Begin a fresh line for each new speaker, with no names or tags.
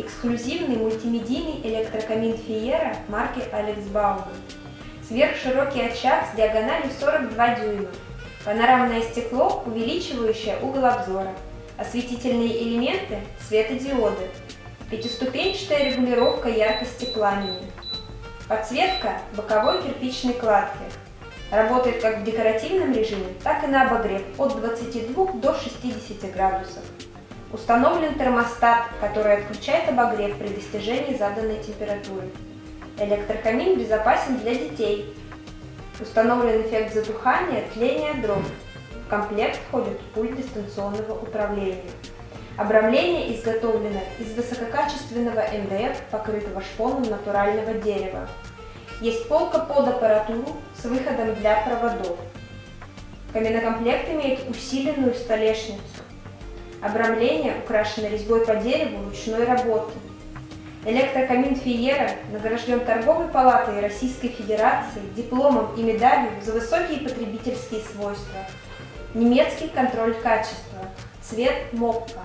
эксклюзивный мультимедийный электрокамин Fiera марки Alex Bauman. Сверхширокий очаг с диагональю 42 дюйма, панорамное стекло, увеличивающее угол обзора, осветительные элементы, светодиоды, пятиступенчатая регулировка яркости пламени, подсветка боковой кирпичной кладки. Работает как в декоративном режиме, так и на обогрев от 22 до 60 градусов. Установлен термостат, который отключает обогрев при достижении заданной температуры. Электрокамин безопасен для детей. Установлен эффект затухания, тления дров. В комплект входит пульт дистанционного управления. Обрамление изготовлено из высококачественного МДФ, покрытого шпоном натурального дерева. Есть полка под аппаратуру с выходом для проводов. Каминокомплект имеет усиленную столешницу. Обрамление украшено резьбой по дереву ручной работы. Электрокамин Fiera награжден Торговой палатой Российской Федерации дипломом и медалью за высокие потребительские свойства. Немецкий контроль качества. Цвет мокка.